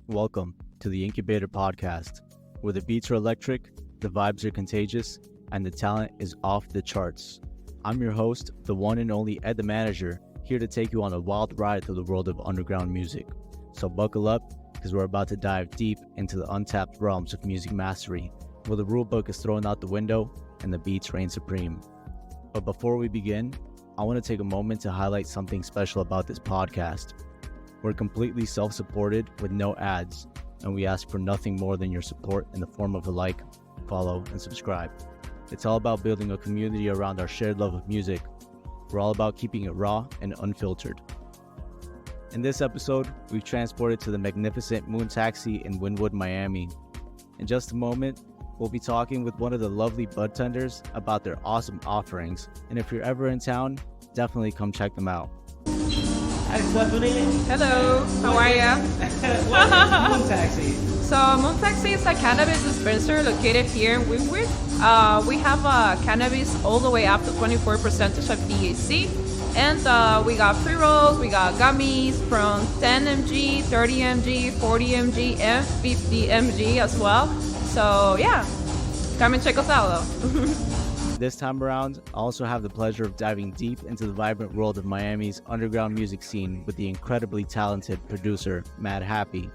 Welcome to the Incubator podcast, where the beats are electric, the vibes are contagious, and the talent is off the charts. I'm your host, the one and only Ed the Manager, here to take you on a wild ride through the world of underground music. So buckle up, because we're about to dive deep into the untapped realms of music mastery, where the rulebook is thrown out the window and the beats reign supreme. But before we begin, I want to take a moment to highlight something special about this podcast. We're completely self-supported with no ads, and we ask for nothing more than your support in the form of a like, follow, and subscribe. It's all about building a community around our shared love of music. We're all about keeping it raw and unfiltered. In this episode, we've transported to the magnificent Moon Taxi in Wynwood, Miami. In just a moment, we'll be talking with one of the lovely bud tenders about their awesome offerings, and if you're ever in town, definitely come check them out. Hi, Stephanie. Hello, how are you? What is Moon Taxi? So Moon Taxi is a cannabis dispenser located here in Wynwood. We have cannabis all the way up to 24% of THC. And we got pre-rolls, we got gummies from 10 mg, 30 mg, 40 mg, and 50 mg as well. So yeah, come and check us out though. This time around, I also have the pleasure of diving deep into the vibrant world of Miami's underground music scene with the incredibly talented producer, MadHappy.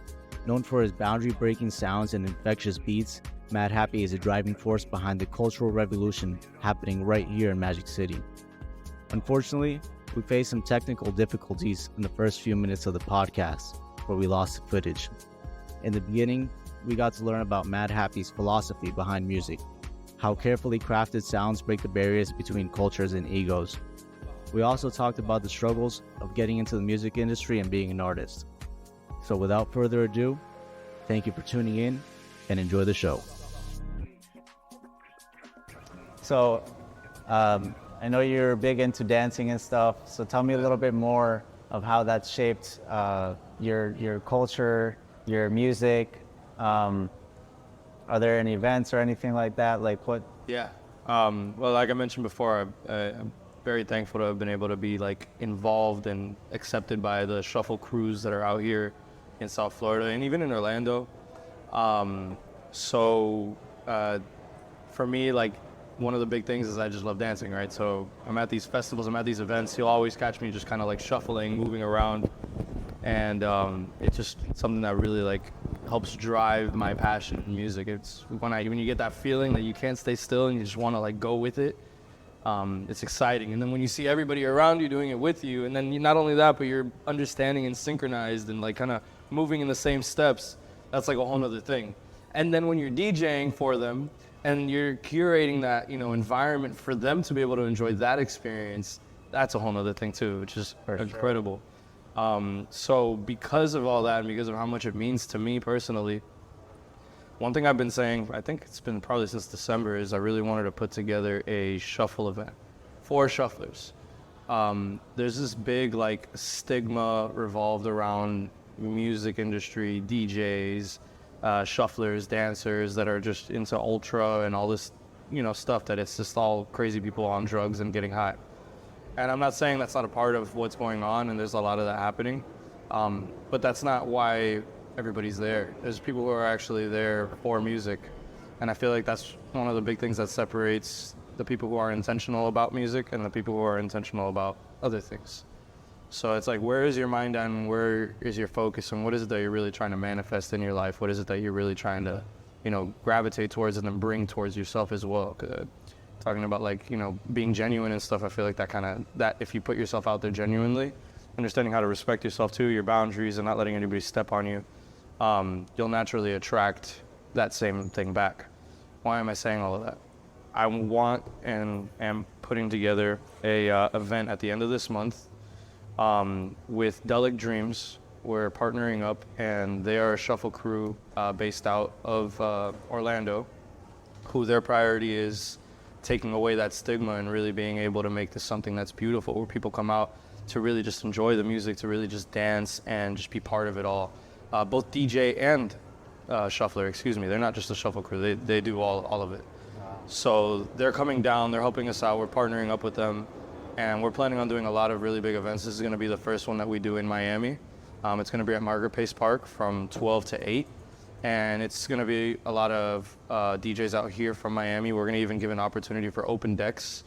Known for his boundary-breaking sounds and infectious beats, MadHappy is a driving force behind the cultural revolution happening right here in Magic City. Unfortunately, we faced some technical difficulties in the first few minutes of the podcast, where we lost the footage. In the beginning, we got to learn about MadHappy's philosophy behind music, how carefully crafted sounds break the barriers between cultures and egos. We also talked about the struggles of getting into the music industry and being an artist. So without further ado, thank you for tuning in and enjoy the show. So, I know you're big into dancing and stuff, so tell me a little bit more of how that's shaped your culture, your music. Are there any events or anything like that? Like what? Yeah. Well, like I mentioned before, I'm very thankful to have been able to be like involved and accepted by the shuffle crews that are out here in South Florida and even in Orlando. For me, like one of the big things is I just love dancing, right? So I'm at these festivals, I'm at these events. You'll always catch me just kind of like shuffling, moving around. And it's just something that really like helps drive my passion in music. It's when you get that feeling that you can't stay still and you just want to like go with it. It's exciting. And then when you see everybody around you doing it with you, and then not only that, but you're understanding and synchronized and like kind of moving in the same steps, that's like a whole other thing. And then when you're DJing for them and you're curating that, environment for them to be able to enjoy that experience, that's a whole other thing too, which is incredible. So because of all that and because of how much it means to me personally, one thing I've been saying, I think it's been probably since December, is I really wanted to put together a shuffle event for shufflers. There's this big like stigma revolved around music industry, DJs, shufflers, dancers that are just into ultra and all this, stuff that it's just all crazy people on drugs and getting high. And I'm not saying that's not a part of what's going on, and there's a lot of that happening, but that's not why everybody's there. There's people who are actually there for music, and I feel like that's one of the big things that separates the people who are intentional about music and the people who are intentional about other things. So it's like, where is your mind on, where is your focus, and what is it that you're really trying to manifest in your life? What is it that you're really trying to, gravitate towards and then bring towards yourself as well? Talking about like, being genuine and stuff, I feel like that if you put yourself out there genuinely, understanding how to respect yourself too, your boundaries, and not letting anybody step on you, you'll naturally attract that same thing back. Why am I saying all of that? I want and am putting together a event at the end of this month with Delic Dreams. We're partnering up, and they are a shuffle crew based out of Orlando, who their priority is taking away that stigma and really being able to make this something that's beautiful, where people come out to really just enjoy the music, to really just dance and just be part of it all. Both DJ and shuffler, they're not just a shuffle crew, they do all of it. Wow. So they're coming down, they're helping us out, we're partnering up with them, and we're planning on doing a lot of really big events. This is gonna be the first one that we do in Miami. It's going to be at Margaret Pace Park from 12 to 8. And it's going to be a lot of DJs out here from Miami. We're going to even give an opportunity for open decks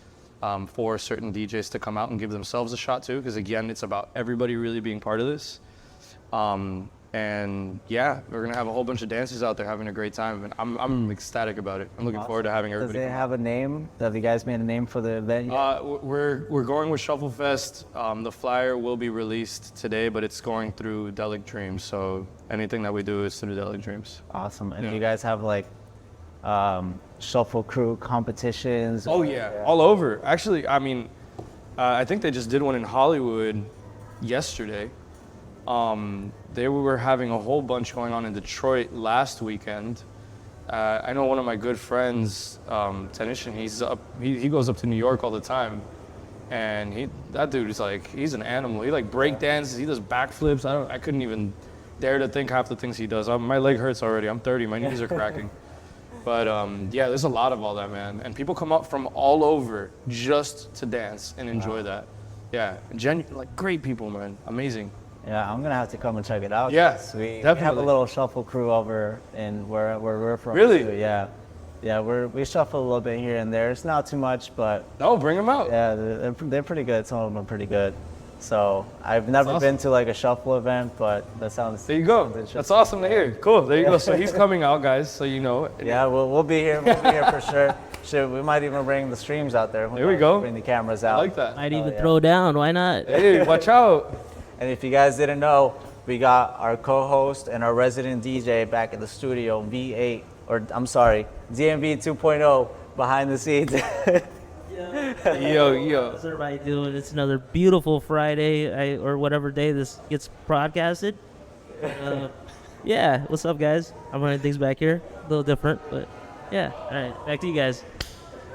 for certain DJs to come out and give themselves a shot too. Because again, it's about everybody really being part of this. And yeah, we're going to have a whole bunch of dancers out there having a great time. And I'm ecstatic about it. I'm looking forward to having everybody. Does it have a name? Have you guys made a name for the event yet? We're going with Shufflefest. The flyer will be released today, but it's going through Delic Dreams. So anything that we do is through Delic Dreams. Awesome. And do you guys have like shuffle crew competitions? Oh yeah, all over. Actually, I mean, I think they just did one in Hollywood yesterday. They were having a whole bunch going on in Detroit last weekend. I know one of my good friends, Tanishan, he goes up to New York all the time. And that dude is like, he's an animal. He like break dances, he does backflips. I couldn't even dare to think half the things he does. My leg hurts already. I'm 30, my knees are cracking. But yeah, there's a lot of all that, man. And people come up from all over just to dance and enjoy that. Yeah, like great people, man. Amazing. Yeah, I'm gonna have to come and check it out. Yeah, we definitely. have a little shuffle crew over in where we're from. Really? Too. Yeah, we shuffle a little bit here and there. It's not too much, but no, bring them out. Yeah, they're pretty good. Some of them are pretty good. So I've never been to like a shuffle event, but that sounds. There you go. That's awesome to hear. Cool. There you go. So he's coming out, guys. So you know. Yeah, we'll be here. We'll be here for sure. Shit, we might even bring the streams out there. There we go. Bring the cameras out. I like that. Might even throw down. Why not? Hey, watch out. And if you guys didn't know, we got our co-host and our resident DJ back in the studio, DMV 2.0 behind the scenes. Yo. How's everybody doing? It's another beautiful Friday, or whatever day this gets broadcasted. Yeah, what's up, guys? I'm running things back here. A little different, but yeah. All right, back to you guys.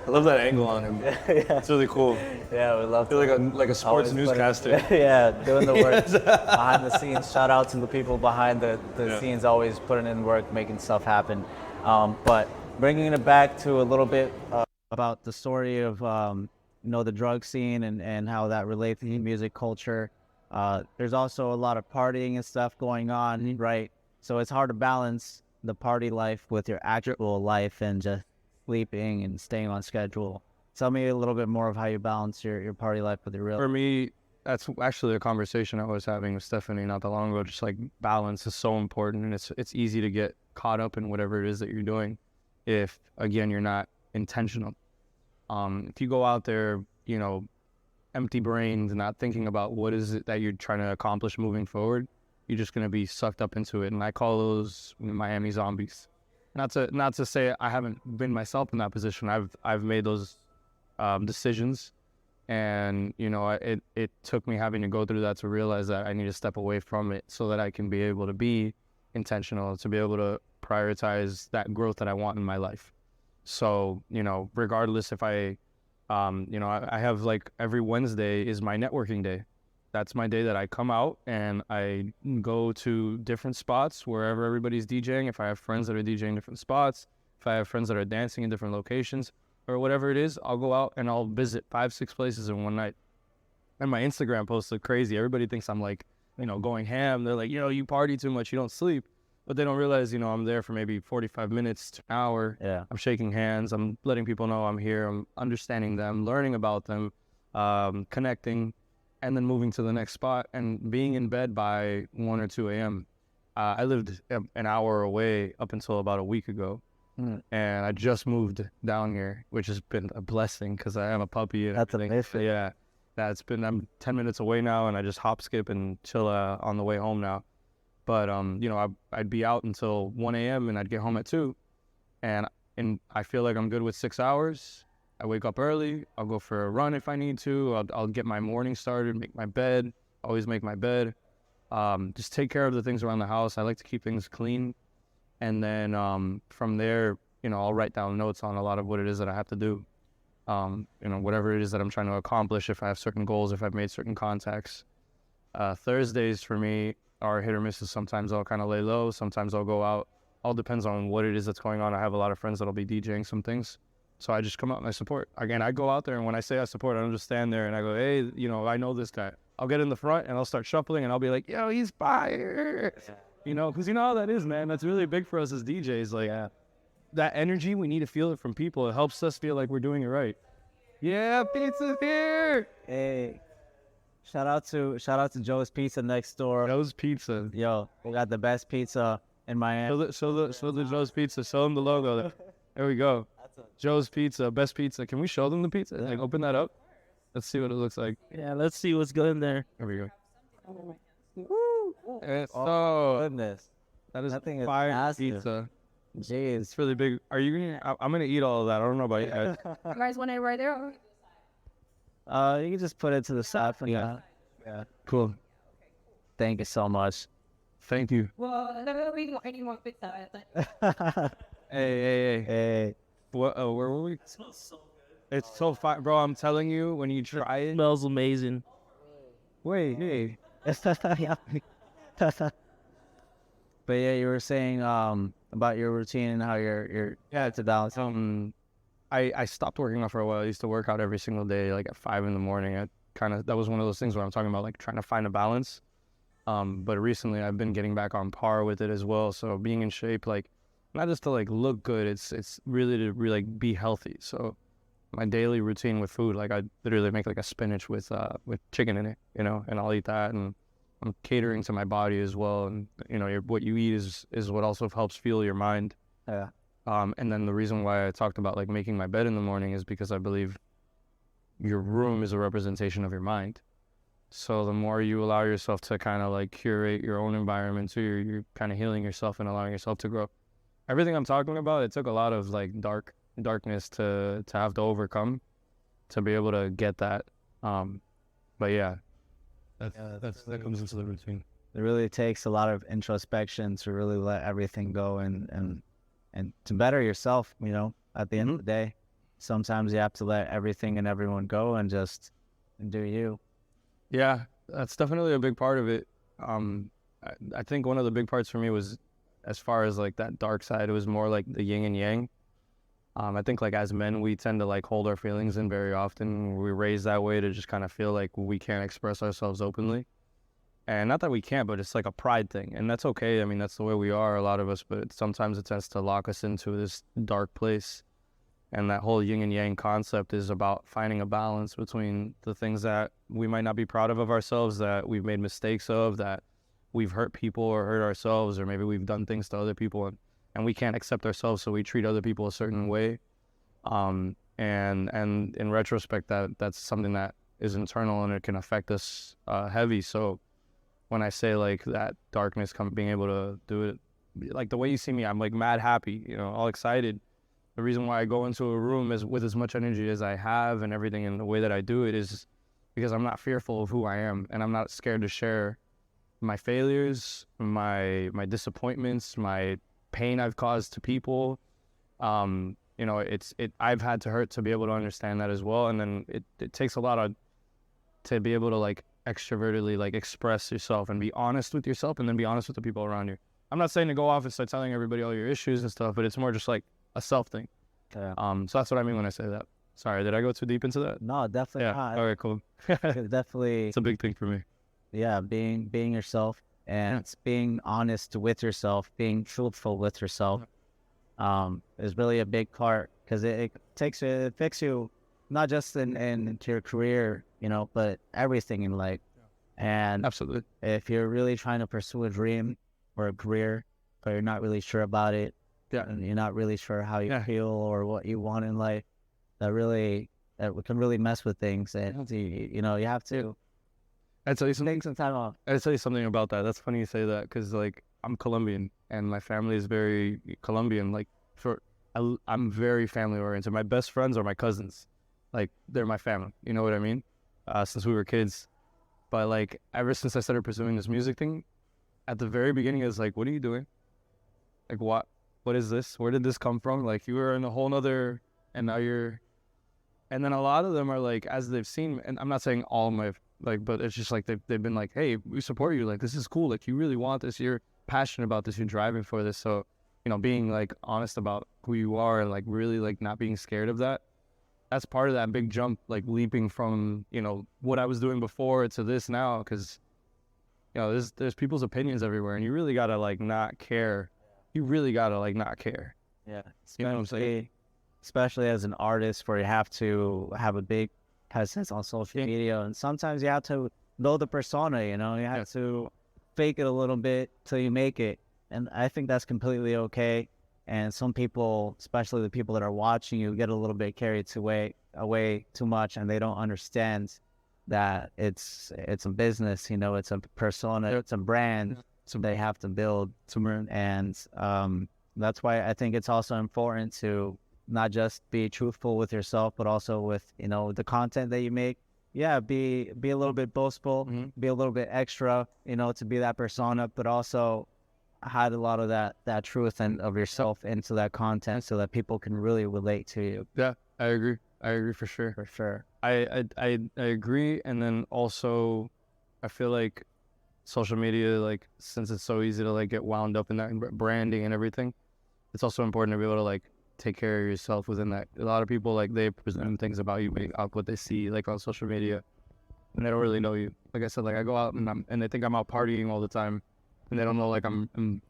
I love that angle on him. Yeah. It's really cool. Yeah, we love I feel like a sports newscaster. Yeah, doing the work behind the scenes. Shout out to the people behind the scenes, always putting in work, making stuff happen. But bringing it back to a little bit about the story of the drug scene and how that relates to music culture. There's also a lot of partying and stuff going on, right? So it's hard to balance the party life with your actual life and just sleeping and staying on schedule. Tell me a little bit more of how you balance your party life with your real. For me, that's actually a conversation I was having with Stephanie not that long ago. Just like balance is so important, and it's easy to get caught up in whatever it is that you're doing if, again, you're not intentional. If you go out there, empty brained, not thinking about what is it that you're trying to accomplish moving forward, you're just going to be sucked up into it. And I call those Miami zombies. Not to say I haven't been myself in that position. I've made those decisions, and it took me having to go through that to realize that I need to step away from it so that I can be able to be intentional, to be able to prioritize that growth that I want in my life. So regardless if I have like every Wednesday is my networking day. That's my day that I come out and I go to different spots wherever everybody's DJing. If I have friends that are DJing different spots, if I have friends that are dancing in different locations or whatever it is, I'll go out and I'll visit 5-6 places in one night. And my Instagram posts look crazy. Everybody thinks I'm like, going ham. They're like, you party too much, you don't sleep. But they don't realize, I'm there for maybe 45 minutes to an hour. Yeah. I'm shaking hands. I'm letting people know I'm here. I'm understanding them, learning about them, connecting, and then moving to the next spot and being in bed by 1 or 2 a.m. I lived an hour away up until about a week ago. And I just moved down here, which has been a blessing because I have a puppy. And that's everything. amazing. Yeah, I'm 10 minutes away now, and I just hop, skip, and chill on the way home now. But I'd be out until 1 a.m. and I'd get home at 2, and I feel like I'm good with 6 hours. I wake up early. I'll go for a run if I need to. I'll get my morning started, make my bed. Always make my bed. Just take care of the things around the house. I like to keep things clean. And then from there, I'll write down notes on a lot of what it is that I have to do. Whatever it is that I'm trying to accomplish, if I have certain goals, if I've made certain contacts. Thursdays for me are hit or misses. Sometimes I'll kind of lay low. Sometimes I'll go out. All depends on what it is that's going on. I have a lot of friends that'll be DJing some things. So I just come out and I support. Again, I go out there, and when I say I support, I don't just stand there and I go, hey, I know this guy. I'll get in the front and I'll start shuffling and I'll be like, yo, he's fire. You know, because you know how that is, man. That's really big for us as DJs. Like, that energy, we need to feel it from people. It helps us feel like we're doing it right. Yeah, pizza's here. Hey, shout out to Joe's Pizza next door. Joe's Pizza. Yo, we got the best pizza in Miami. Show the Joe's Pizza. Show them the logo. There we go. Joe's Pizza, best pizza. Can we show them the pizza? Like, open that up. Let's see what it looks like. Yeah, let's see what's good in there. There we go. Oh, goodness. That thing is fire massive. pizza. Jeez. It's really big. Are you gonna? I'm gonna eat all of that. I don't know about you guys. You guys want it right there? You can just put it to the side for now. Yeah. Cool. Thank you so much. Thank you. Well, we want any more pizza. Hey. What? Where were we? It smells so good. It's so fire, bro. I'm telling you, when you try it. Smells amazing. Wait, hey. But yeah, you were saying about your routine and how you're to balance. I stopped working out for a while. I used to work out every single day, like at 5 a.m. That was one of those things where I'm talking about like trying to find a balance. But recently I've been getting back on par with it as well. So being in shape, like not just to like look good, it's really to really like be healthy. So my daily routine with food, like I literally make like a spinach with chicken in it, you know, and I'll eat that, and I'm catering to my body as well. And you know, what you eat is what also helps fuel your mind. Yeah. And then the reason why I talked about like making my bed in the morning is because I believe your room is a representation of your mind. So the more you allow yourself to kind of like curate your own environment, so you're kind of healing yourself and allowing yourself to grow. Everything I'm talking about, it took a lot of like darkness to have to overcome to be able to get that. But yeah, that comes into the routine. It really takes a lot of introspection to really let everything go and to better yourself, you know, at the end of the day. Sometimes you have to let everything and everyone go and just do you. Yeah, that's definitely a big part of it. I think one of the big parts for me was, as far as like that dark side, it was more like the yin and yang. I think like as men, we tend to like hold our feelings in very often. We're raised that way to just kind of feel like we can't express ourselves openly. And not that we can't, but it's like a pride thing. And that's okay. I mean, that's the way we are, a lot of us, but sometimes it tends to lock us into this dark place. And that whole yin and yang concept is about finding a balance between the things that we might not be proud of ourselves, that we've made mistakes of, that we've hurt people or hurt ourselves, or maybe we've done things to other people and we can't accept ourselves, so we treat other people a certain way. And in retrospect, that's something that is internal and it can affect us heavy. So when I say like that darkness, being able to do it, like the way you see me, I'm like mad happy, you know, all excited. The reason why I go into a room with as much energy as I have and everything, and the way that I do it is because I'm not fearful of who I am, and I'm not scared to share my failures, my disappointments, my pain I've caused to people. You know, I've had to hurt to be able to understand that as well. And then it takes a lot to be able to like extrovertedly like express yourself and be honest with yourself, and then be honest with the people around you. I'm not saying to go off and start telling everybody all your issues and stuff, but it's more just like a self thing. Yeah. So that's what I mean when I say that. Sorry, did I go too deep into that? No, definitely not. All right, cool. Definitely. It's a big thing for me. Yeah, being yourself and being honest with yourself, being truthful with yourself, is really a big part, because it affects you not just in your career, you know, but everything in life. And Absolutely. If you're really trying to pursue a dream or a career, but you're not really sure about it, and you're not really sure how you feel or what you want in life, that can really mess with things. And you know, you have to I'd tell you something. take some time off. I'd tell you something about that. That's funny you say that, because like I'm Colombian and my family is very Colombian. Like I'm very family oriented. My best friends are my cousins. Like they're my family. You know what I mean? Since we were kids. But like ever since I started pursuing this music thing, at the very beginning, I was like, "What are you doing? Like what is this? Where did this come from? Like you were in a whole nother, and now you're." And then a lot of them are like, as they've seen, and I'm not saying all my like, but it's just like they've been like, "Hey, we support you. Like this is cool. Like you really want this. You're passionate about this. You're driving for this." So, you know, being like honest about who you are and like really like not being scared of that that's part of that big jump, like leaping from, what I was doing before to this now. Cause there's people's opinions everywhere, and you really gotta like not care. You really gotta like not care. Yeah. You know what I'm saying? Especially as an artist where you have to have a big presence on social media, and sometimes you have to know the persona, you have to fake it a little bit till you make it. And I think that's completely okay. And some people, especially the people that are watching you, get a little bit carried away too much, and they don't understand that it's a business, it's a persona, it's a brand they have to build. And that's why I think it's also important to not just be truthful with yourself, but also with, the content that you make. Yeah, be a little bit boastful, be a little bit extra, to be that persona, but also hide a lot of that truth and of yourself into that content so that people can really relate to you. Yeah, I agree for sure. For sure. I agree. And then also I feel like social media, like, since it's so easy to like get wound up in that branding and everything, it's also important to be able to like take care of yourself within that. A lot of people, like, they present things about you based off what they see like on social media, and they don't really know you. Like I said, like I go out and they think I'm out partying all the time, and they don't know like I'm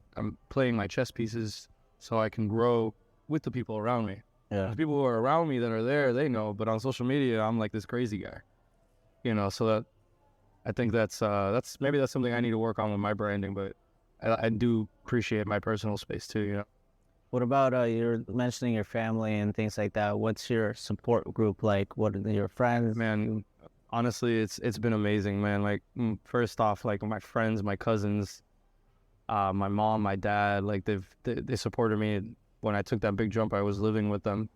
playing my chess pieces so I can grow with the people around me. Yeah. The people who are around me that are there, they know, but on social media I'm like this crazy guy, so that I think that's something I need to work on with my branding, but I do appreciate my personal space too. What about you're mentioning your family and things like that? What's your support group like? What are your friends? Man, honestly, it's been amazing, man. Like, first off, like my friends, my cousins, my mom, my dad, like they supported me when I took that big jump. I was living with them,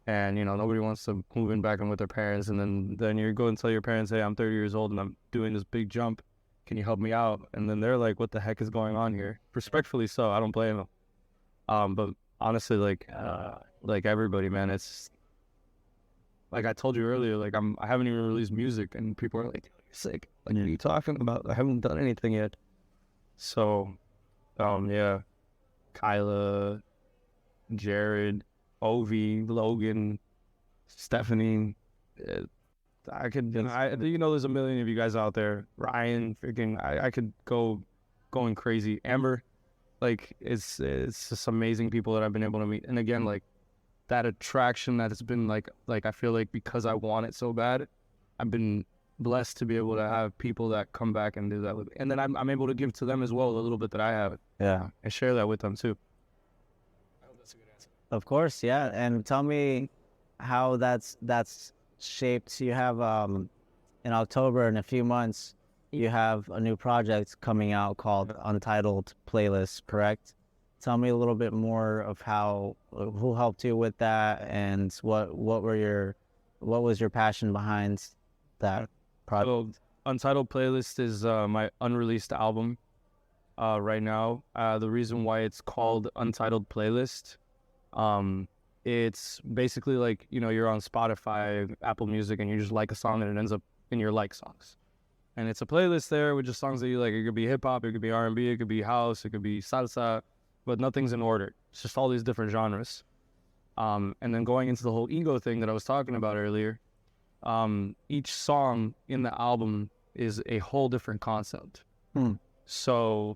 and nobody wants to move in back in with their parents, and then you go and tell your parents, hey, I'm 30 years old and I'm doing this big jump. Can you help me out? And then they're like, what the heck is going on here? Respectfully so, I don't blame them. But honestly, like everybody, man, it's like I told you earlier, like I haven't even released music, and people are like, you're sick. Like, what are you talking about? I haven't done anything yet. So, yeah, Kyla, Jared, Ovi, Logan, Stephanie. I could, there's a million of you guys out there. Ryan, freaking, I could go going crazy. Amber. Like, it's just amazing people that I've been able to meet. And again, like, that attraction that has been like I feel like because I want it so bad, I've been blessed to be able to have people that come back and do that with me. And then I'm able to give to them as well a little bit that I have. Yeah. And share that with them too. I hope that's a good answer. Of course, yeah. And tell me how that's shaped. You have in October, in a few months, you have a new project coming out called Untitled Playlist, correct? Tell me a little bit more of who helped you with that, and what was your passion behind that project? So, Untitled Playlist is my unreleased album right now. The reason why it's called Untitled Playlist, it's basically like, you're on Spotify, Apple Music, and you just like a song and it ends up in your like songs. And it's a playlist there with just songs that you like. It could be hip-hop, it could be R&B, it could be house, it could be salsa, but nothing's in order. It's just all these different genres. And then going into the whole ego thing that I was talking about earlier, each song in the album is a whole different concept. So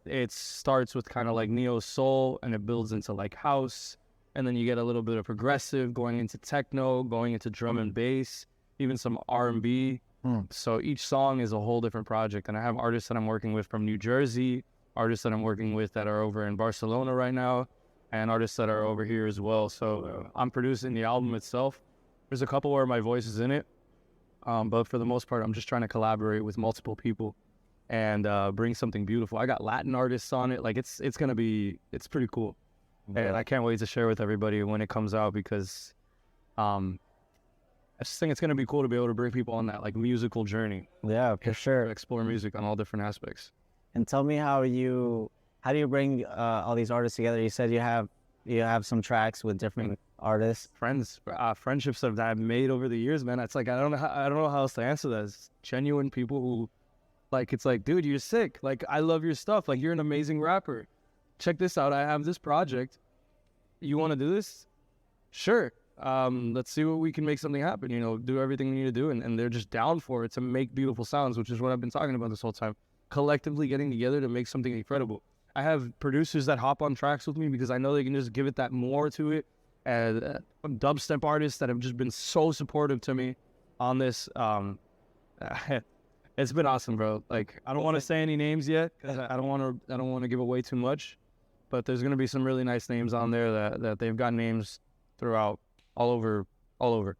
it starts with kind of like neo soul, and it builds into like house, and then you get a little bit of progressive, going into techno, going into drum and bass, even some R&B. So each song is a whole different project, and I have artists that I'm working with from New Jersey, artists that I'm working with that are over in Barcelona right now, and artists that are over here as well. So I'm producing the album itself. There's a couple where my voice is in it, but for the most part, I'm just trying to collaborate with multiple people and bring something beautiful. I got Latin artists on it. Like, it's pretty cool. And I can't wait to share with everybody when it comes out, because I just think it's going to be cool to be able to bring people on that like musical journey. Yeah, for sure. Explore music on all different aspects. And tell me how do you bring all these artists together? You said you have some tracks with different artists. Friendships that I've made over the years, man. It's like, I don't know how else to answer that. It's genuine people who, like, it's like, dude, you're sick. Like, I love your stuff. Like, you're an amazing rapper. Check this out. I have this project. You want to do this? Sure. let's see what we can make something happen, you know, do everything we need to do. And they're just down for it to make beautiful sounds, which is what I've been talking about this whole time. Collectively getting together to make something incredible. I have producers that hop on tracks with me because I know they can just give it that more to it. And dubstep artists that have just been so supportive to me on this. It's been awesome, bro. Like, I don't want to say any names yet because I don't want to give away too much. But there's gonna be some really nice names on there that they've got names throughout all over.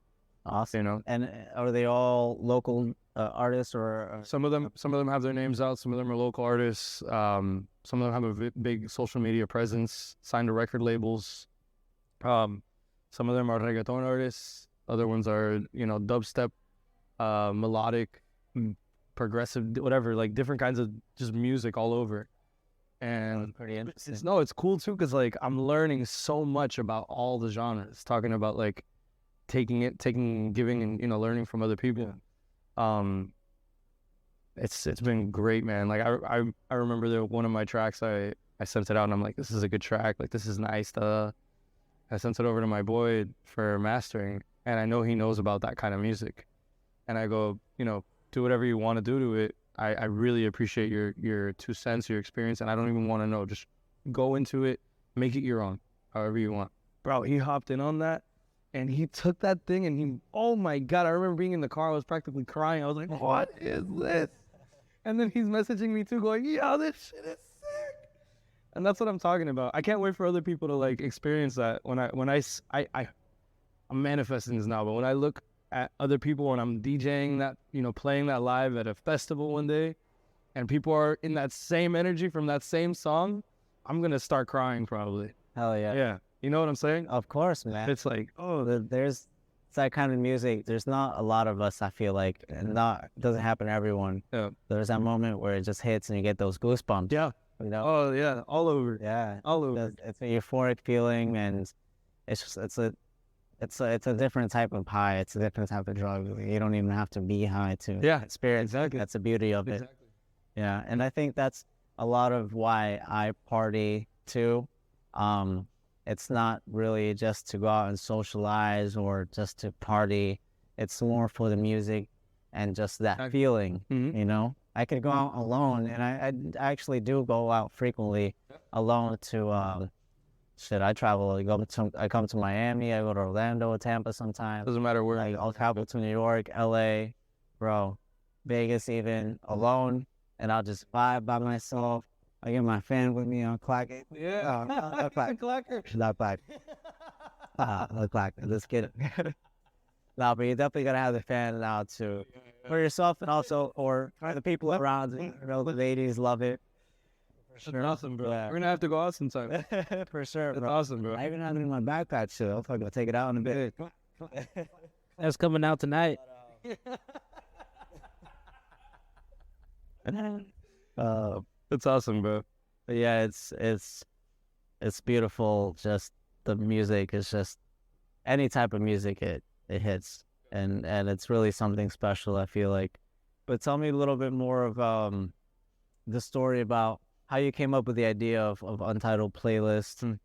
Awesome. You know, And are they all local artists or? some of them have their names out. Some of them are local artists. Some of them have a big social media presence, signed to record labels. Some of them are reggaeton artists. Other ones are, you know, dubstep, melodic, progressive, whatever, like different kinds of just music all over. And Pretty interesting. it's cool too, because like I'm learning so much about all the genres, talking about like giving, and, you know, learning from other people. It's been great, man. Like I remember one of my tracks, I sent it out and I'm like, this is a good track, like this is nice. I sent it over to my boy for mastering, and I know he knows about that kind of music. And I go, you know, do whatever you want to do to it. I really appreciate your 2 cents, your experience, and I don't even want to know. Just go into it, make it your own, however you want. Bro, he hopped in on that, and he took that thing, and oh my God, I remember being in the car, I was practically crying. I was like, what is this? And then he's messaging me too, going, yo, this shit is sick. And that's what I'm talking about. I can't wait for other people to like experience that. I'm manifesting this now, but when I look at other people when I'm DJing that, you know, playing that live at a festival one day, and people are in that same energy from that same song, I'm going to start crying probably. Hell yeah. Yeah. You know what I'm saying? Of course, man. It's like, There's that kind of music. There's not a lot of us, I feel like, and it doesn't happen to everyone. yeah. There's that moment where it just hits and you get those goosebumps. Yeah. You know? Oh yeah. All over. Yeah. All over. It's a euphoric feeling, and it's a different type of high. It's a different type of drug. You don't even have to be high to experience. Exactly. That's the beauty of it. Exactly. Yeah, and I think that's a lot of why I party too. It's not really just to go out and socialize or just to party. It's more for the music and just that feeling, you know? I could go out alone, and I actually do go out frequently alone to, I travel. I come to Miami, I go to Orlando, Tampa sometimes. Doesn't matter where. Like, I'll travel to New York, LA, bro, Vegas even, alone, and I'll just vibe by myself. I get my fan with me on clack. Yeah. Not clack. Not clack. Not clack. Let's get it. No, but you definitely gotta have the fan out too, for yourself and also for the people around you. You know, the ladies love it. That's awesome, bro. Yeah. We're gonna have to go out sometime. For sure, That's bro. awesome, bro. I even have it in my backpack too. I'll fucking take it out in a bit. That's coming out tonight. That's awesome, bro. But yeah, it's beautiful. Just the music is just any type of music it hits, and it's really something special, I feel like. But tell me a little bit more of the story about how you came up with the idea of Untitled Playlist.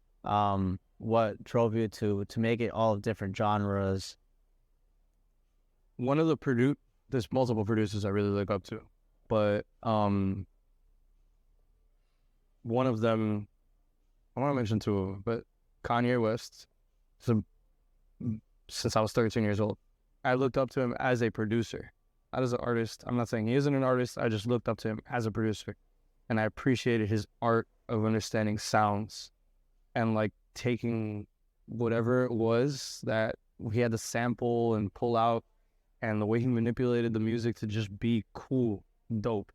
What drove you to make it all different genres? One of there's multiple producers I really look up to, but one of them, I want to mention 2 of them, but Kanye West. So since I was 13 years old, I looked up to him as a producer, not as an artist. I'm not saying he isn't an artist. I just looked up to him as a producer, and I appreciated his art of understanding sounds and like taking whatever it was that he had to sample and pull out, and the way he manipulated the music to just be cool, dope.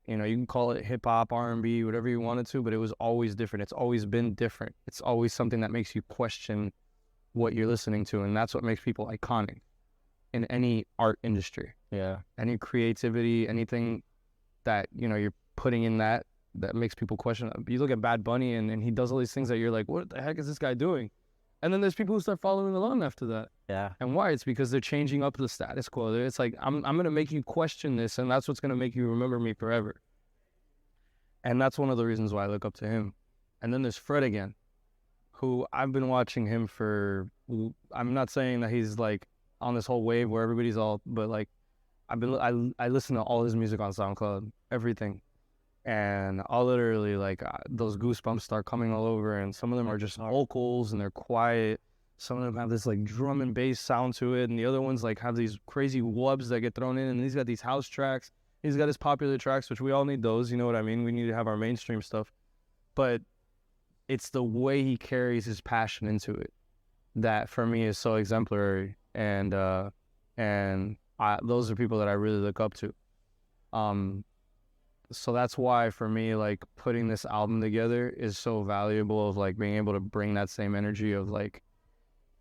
You know, you can call it hip hop, R&B, whatever you wanted to, but it was always different. It's always been different. It's always something that makes you question what you're listening to, and that's what makes people iconic in any art industry. Yeah. Any creativity, anything that, you know, you're putting in that makes people question. You look at Bad Bunny, and he does all these things that you're like, what the heck is this guy doing? And then there's people who start following along after that. Yeah. And why? It's because they're changing up the status quo. It's like, I'm going to make you question this, and that's what's going to make you remember me forever. And that's one of the reasons why I look up to him. And then there's Fred again, who I've been watching him for I'm not saying that he's like on this whole wave where everybody's all, but like I listen to all his music on SoundCloud, everything, and I'll literally like those goosebumps start coming all over, and some of them are just vocals and they're quiet. Some of them have this like drum and bass sound to it, and the other ones like have these crazy wubs that get thrown in, and he's got these house tracks. He's got his popular tracks, which we all need those, you know what I mean? We need to have our mainstream stuff. But it's the way he carries his passion into it that for me is so exemplary, and those are people that I really look up to. So that's why for me, like putting this album together is so valuable, of like being able to bring that same energy of like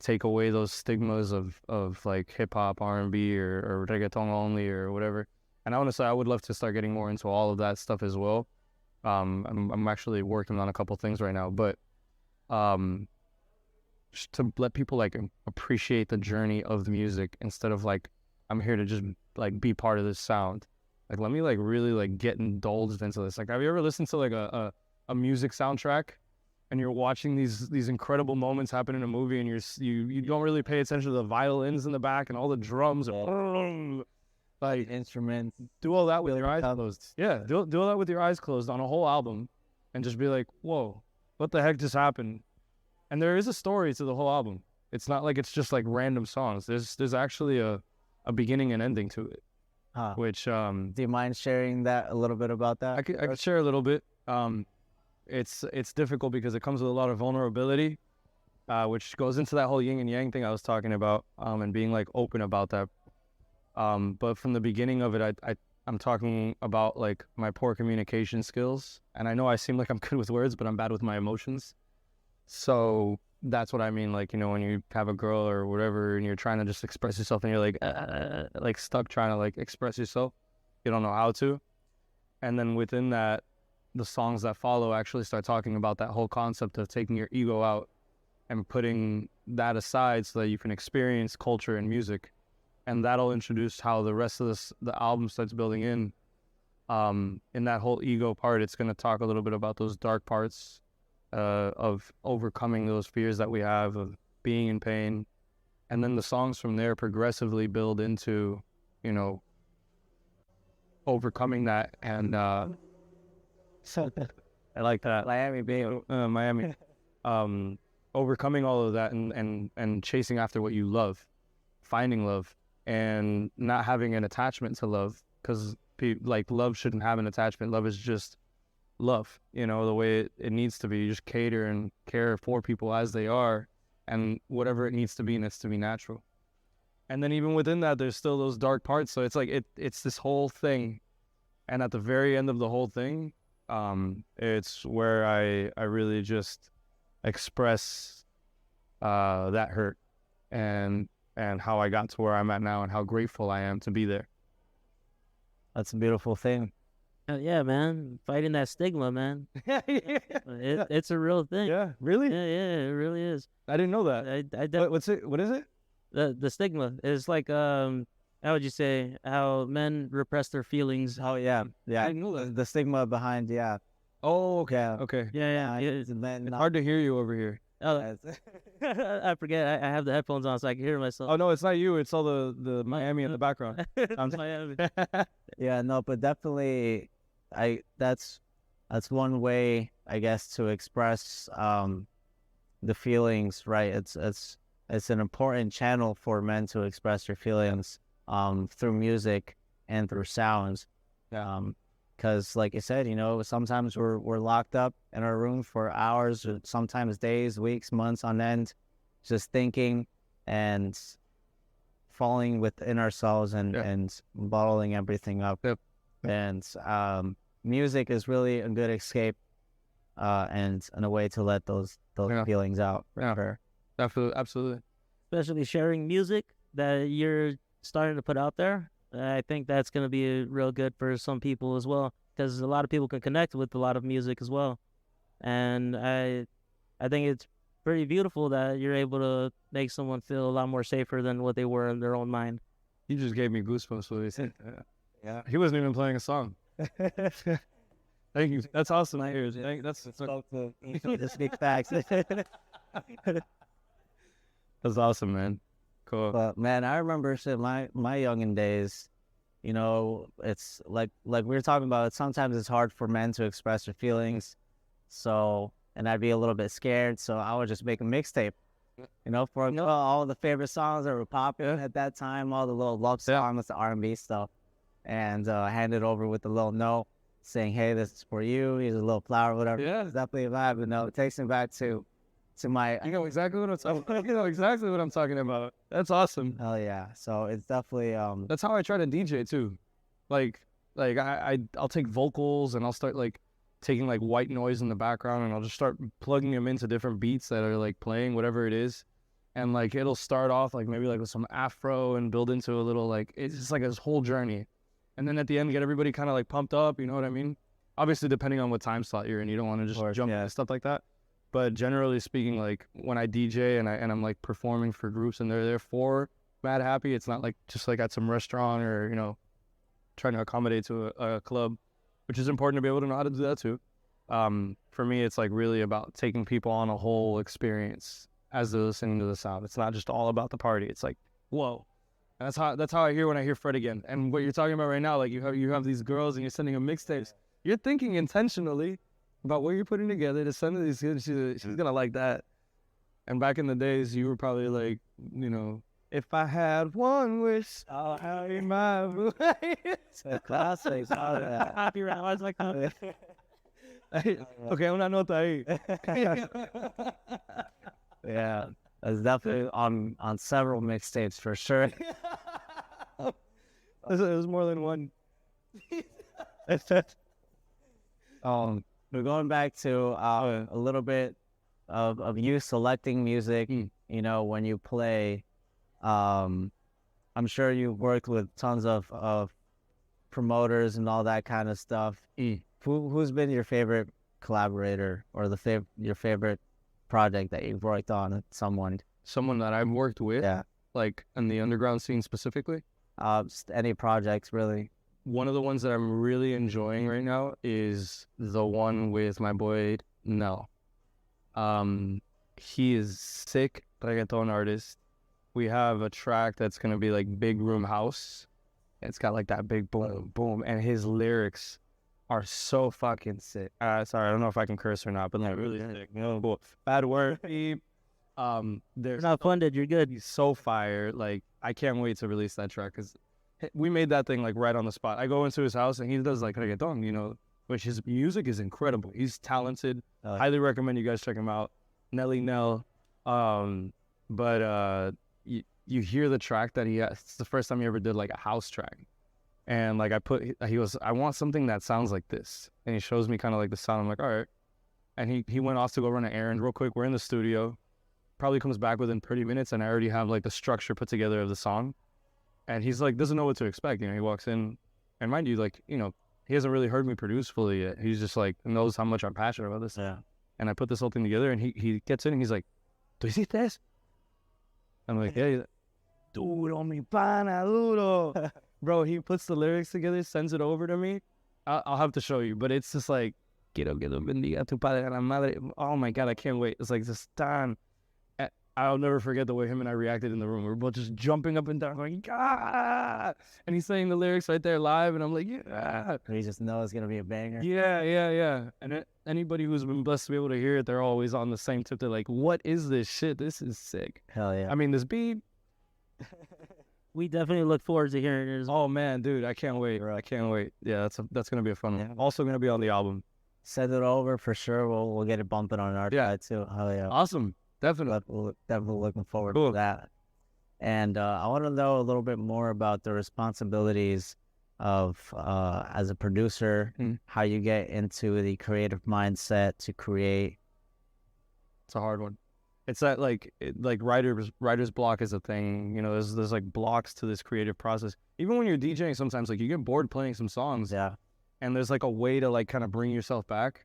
take away those stigmas of like hip hop, R&B or reggaeton only or whatever. And honestly, I would love to start getting more into all of that stuff as well. I'm actually working on a couple things right now, but just to let people like appreciate the journey of the music instead of like I'm here to just like be part of this sound. Like let me like really like get indulged into this. Like have you ever listened to like a music soundtrack and you're watching these incredible moments happen in a movie, and you don't really pay attention to the violins in the back and all the drums are like Instruments. do all that with your eyes closed. Yeah, do all that with your eyes closed on a whole album and just be like, whoa, what the heck just happened? And there is a story to the whole album. It's not like it's just like random songs. There's actually a beginning and ending to it. Which do you mind sharing that a little bit about that? I could share a little bit. It's difficult because it comes with a lot of vulnerability, which goes into that whole yin and yang thing I was talking about, and being like open about that. But from the beginning of it, I'm talking about like my poor communication skills. And I know I seem like I'm good with words, but I'm bad with my emotions. So that's what I mean. Like, you know, when you have a girl or whatever and you're trying to just express yourself and you're like stuck trying to like express yourself, you don't know how to. And then within that, the songs that follow actually start talking about that whole concept of taking your ego out and putting that aside so that you can experience culture and music. And that'll introduce how the rest of the album starts building in. In that whole ego part, it's going to talk a little bit about those dark parts of overcoming those fears that we have, of being in pain. And then the songs from there progressively build into, you know, overcoming that. And I like that. Miami, baby. Miami. Overcoming all of that and chasing after what you love, finding love, and not having an attachment to love, because like love shouldn't have an attachment. Love is just love, you know, the way it needs to be. You just cater and care for people as they are, and whatever it needs to be natural. And then even within that, there's still those dark parts. So it's like it's this whole thing, and at the very end of the whole thing, it's where I really just express that hurt and how I got to where I'm at now and how grateful I am to be there. That's a beautiful thing. Yeah, man. Fighting that stigma, man. It's a real thing. Yeah, really? Yeah, it really is. I didn't know that. What's it? What is it? The stigma is like, how would you say, how men repress their feelings. Oh, yeah. I didn't know that. The stigma behind, yeah. Oh, okay. Yeah. Okay. Yeah. It's Hard to hear you over here. Oh, I forget. I have the headphones on so I can hear myself. Oh, no, it's not you. It's all the Miami in the background. Miami. Yeah, no, but definitely, that's one way, I guess, to express the feelings, right? It's an important channel for men to express their feelings through music and through sounds. Because like I said, you know, sometimes we're locked up in our room for hours, or sometimes days, weeks, months on end, just thinking and falling within ourselves and bottling everything up. Yep. And music is really a good escape and a way to let those feelings out. Yeah, Sure. absolutely. Especially sharing music that you're starting to put out there. I think that's going to be real good for some people as well, because a lot of people can connect with a lot of music as well. And I think it's pretty beautiful that you're able to make someone feel a lot more safer than what they were in their own mind. You just gave me goosebumps when you said Yeah. He wasn't even playing a song. Thank you. That's awesome. That's Spoke to the big facts. That's awesome, man. Cool. But man, I remember shit, my youngin' days, you know, it's like we were talking about, sometimes it's hard for men to express their feelings. So, and I'd be a little bit scared, so I would just make a mixtape, you know, for all the favorite songs that were popular at that time, all the little love songs, the R&B stuff, and hand it over with a little note saying, hey, this is for you, here's a little flower, whatever. Yeah. It's definitely a vibe, you know, it takes me back to my... You know exactly what I'm talking. You know exactly what I'm talking about. That's awesome. Hell yeah. So it's definitely... That's how I try to DJ too. Like I'll take vocals and I'll start like taking like white noise in the background and I'll just start plugging them into different beats that are like playing whatever it is. And like it'll start off like maybe like with some afro and build into a little like, it's just like this whole journey. And then at the end, get everybody kind of like pumped up, you know what I mean? Obviously, depending on what time slot you're in, you don't want to just jump into stuff like that. But generally speaking, like when I DJ and I'm like performing for groups and they're there for MadHappy, it's not like just like at some restaurant or, you know, trying to accommodate to a club, which is important to be able to know how to do that too. For me, it's like really about taking people on a whole experience as they're listening to the sound. It's not just all about the party. It's like, whoa. And that's how I hear when I hear Fred again. And what you're talking about right now, like you have these girls and you're sending them mixtapes. You're thinking intentionally about what you're putting together to send to these kids. She's gonna like that. And back in the days, you were probably like, you know, if I had one wish, I'll have my voice. Classics. Happy round. I was like, oh. Okay, una nota ahí. Yeah. It's definitely on several mixtapes for sure. It was more than one. We're going back to a little bit of you selecting music. You know, when you play, I'm sure you've worked with tons of promoters and all that kind of stuff. Who's been your favorite collaborator or your favorite project that you've worked on with someone that I've worked with? Yeah. Like in the underground scene specifically? Just any projects really. One of the ones that I'm really enjoying right now is the one with my boy Nell. He is sick reggaeton artist. We have a track that's gonna be like Big Room House. It's got like that big boom boom, and his lyrics are so fucking sick. Sorry, I don't know if I can curse or not, but like really sick. You know, cool. Bad word. There's You're not funded. You're good. He's so fire. Like I can't wait to release that track because we made that thing like right on the spot. I go into his house and he does like reggaeton, you know, which his music is incredible. He's talented. Highly recommend you guys check him out. Nelly Nell. You hear the track that he has. It's the first time he ever did like a house track. And like I want something that sounds like this. And he shows me kind of like the sound. I'm like, all right. And he went off to go run an errand real quick. We're in the studio. Probably comes back within 30 minutes and I already have like the structure put together of the song. And he's like, doesn't know what to expect. You know, he walks in and mind you, like, you know, he hasn't really heard me produce fully yet. He's just like, knows how much I'm passionate about this. Yeah. And I put this whole thing together and he gets in and he's like, ¿Tú hiciste eso? I'm like, yeah. Duro mi pana, duro. Bro, he puts the lyrics together, sends it over to me. I'll have to show you, but it's just like, quiero que Dios bendiga tu padre a la madre. Oh my God, I can't wait. It's like this tan. I'll never forget the way him and I reacted in the room. We were both just jumping up and down, going, ah! And he's saying the lyrics right there live, and I'm like, yeah. He just knows it's gonna be a banger. Yeah. And anybody who's been blessed to be able to hear it, they're always on the same tip. They're like, what is this shit? This is sick. Hell yeah. I mean, this beat. We definitely look forward to hearing it. Oh man, dude, I can't wait. I can't wait. Yeah, that's gonna be a fun one. Also gonna be on the album. Send it over for sure. We'll get it bumping on our side too. Hell yeah. Awesome. Definitely. We're definitely looking forward to that. And I want to know a little bit more about the responsibilities of as a producer, how you get into the creative mindset to create. It's a hard one. It's that like writer's block is a thing. You know, there's like blocks to this creative process. Even when you're DJing, sometimes like you get bored playing some songs. Yeah. And there's like a way to like kind of bring yourself back.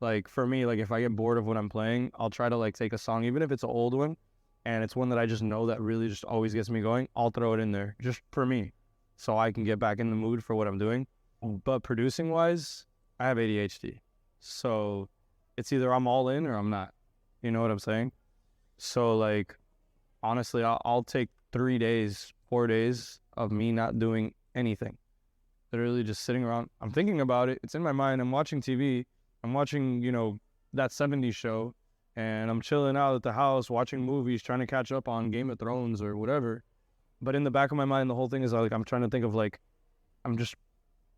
Like for me, like if I get bored of what I'm playing, I'll try to like take a song, even if it's an old one, and it's one that I just know that really just always gets me going. I'll throw it in there just for me, so I can get back in the mood for what I'm doing. But producing wise, I have ADHD, so it's either I'm all in or I'm not. You know what I'm saying? So like, honestly, I'll take 3 days, 4 days of me not doing anything. Literally just sitting around. I'm thinking about it. It's in my mind. I'm watching TV. I'm watching, that 70s show. And I'm chilling out at the house, watching movies, trying to catch up on Game of Thrones or whatever. But in the back of my mind, the whole thing is like, I'm trying to think of like, I'm just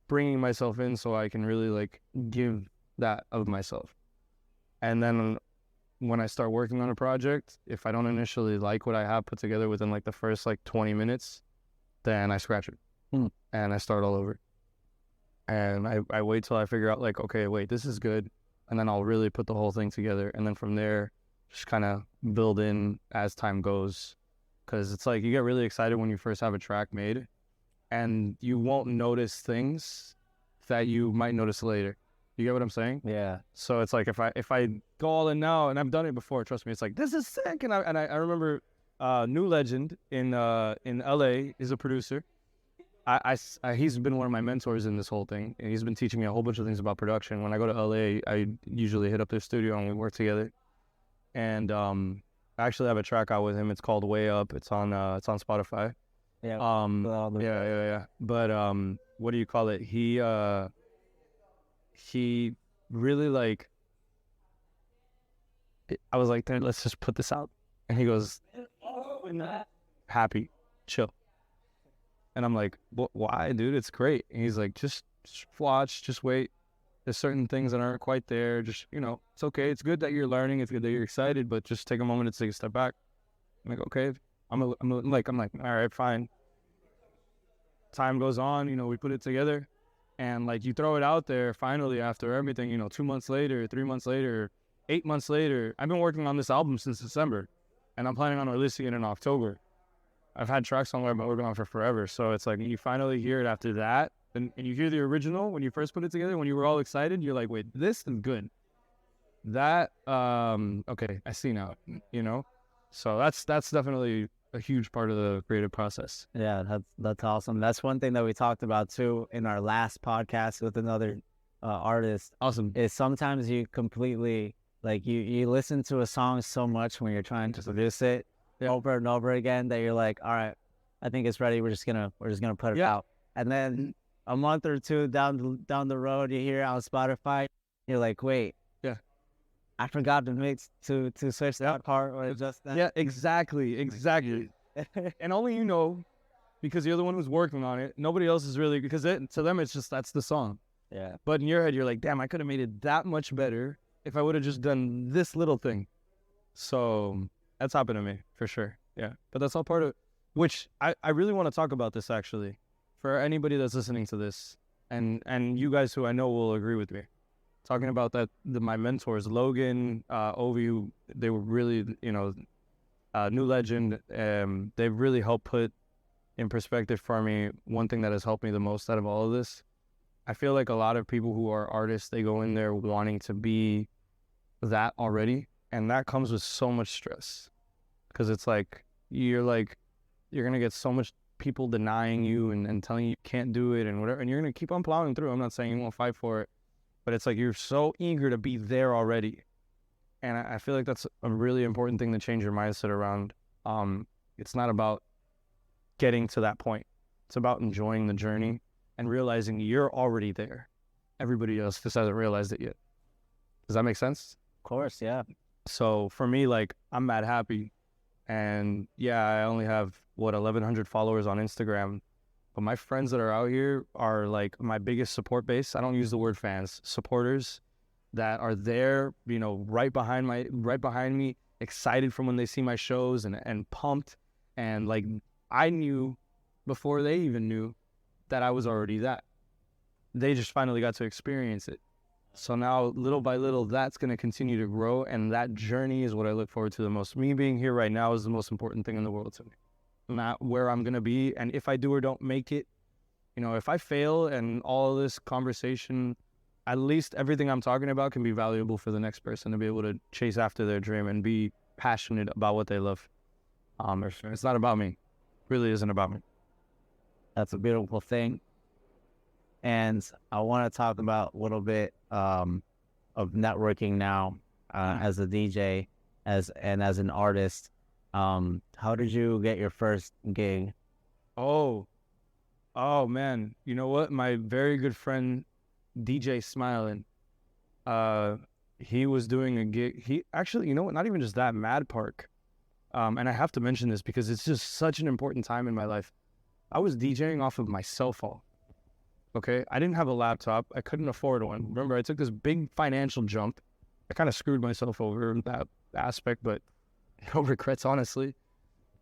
bringing myself in so I can really like give that of myself. And then when I start working on a project, if I don't initially like what I have put together within like the first like 20 minutes, then I scratch it and I start all over. And I wait till I figure out like, okay, wait, this is good. And then I'll really put the whole thing together. And then from there, just kind of build in as time goes. Because it's like you get really excited when you first have a track made and you won't notice things that you might notice later. You get what I'm saying? Yeah. So it's like if I go all in now, and I've done it before, trust me, it's like, this is sick. And I remember New Legend in LA is a producer. He's been one of my mentors in this whole thing, and he's been teaching me a whole bunch of things about production. When I go to LA, I usually hit up their studio and we work together. And I actually have a track out with him. It's called Way Up. It's on Spotify. Yeah. Yeah. But what do you call it? He really like. I was like, let's just put this out, and he goes, "Happy, chill." And I'm like, why, dude? It's great. And he's like, just watch, just wait. There's certain things that aren't quite there. Just, it's okay. It's good that you're learning. It's good that you're excited, but just take a moment to take a step back. I'm like, okay. I'm like, all right, fine. Time goes on, we put it together. And like, you throw it out there finally after everything, 2 months later, 3 months later, 8 months later. I've been working on this album since December, and I'm planning on releasing it in October. I've had tracks on there I've been working on for forever. So it's like you finally hear it after that. And you hear the original when you first put it together, when you were all excited, you're like, wait, this is good. That, okay, I see now, So that's definitely a huge part of the creative process. Yeah, that's awesome. That's one thing that we talked about too in our last podcast with another artist. Awesome. Is sometimes you completely, like you listen to a song so much when you're trying to produce it. Over and over again that you're like, all right, I think it's ready. We're just gonna put it out. And then a month or two down the road, you hear it on Spotify. You're like, wait, I forgot to switch that part or adjust that. Yeah, exactly. And only because you're the one who's working on it. Nobody else is really, because to them it's just that's the song. Yeah. But in your head, you're like, damn, I could have made it that much better if I would have just done this little thing. So. That's happened to me, for sure. Yeah. But that's all part of which I really want to talk about this, actually, for anybody that's listening to this. And you guys who I know will agree with me. Talking about that, my mentors, Logan, Ovi, who they were really, New Legend. They've really helped put in perspective for me one thing that has helped me the most out of all of this. I feel like a lot of people who are artists, they go in there wanting to be that already. And that comes with so much stress, because it's like you're going to get so much people denying you and telling you can't do it and whatever. And you're going to keep on plowing through. I'm not saying you won't fight for it, but it's like you're so eager to be there already. And I feel like that's a really important thing to change your mindset around. It's not about getting to that point. It's about enjoying the journey and realizing you're already there. Everybody else just hasn't realized it yet. Does that make sense? Of course, yeah. So for me, like, I'm MadHappy, and yeah, I only have 1,100 followers on Instagram, but my friends that are out here are like my biggest support base. I don't use the word fans, supporters that are there, right behind me, excited from when they see my shows and pumped. And like, I knew before they even knew that I was already that. They just finally got to experience it. So now, little by little, that's going to continue to grow, and that journey is what I look forward to the most. Me being here right now is the most important thing in the world to me. Not where I'm going to be, and if I do or don't make it, if I fail and all of this conversation, at least everything I'm talking about can be valuable for the next person to be able to chase after their dream and be passionate about what they love. It's not about me. It really isn't about me. That's a beautiful thing. And I want to talk about a little bit of networking now as a DJ, as an artist. How did you get your first gig? Oh, oh man. You know what? My very good friend, DJ Smiling, he was doing a gig. He actually, you know what? Not even just that, Mad Park. And I have to mention this because it's just such an important time in my life. I was DJing off of my cell phone. Okay, I didn't have a laptop. I couldn't afford one. Remember, I took this big financial jump. I kind of screwed myself over in that aspect, but no regrets, honestly.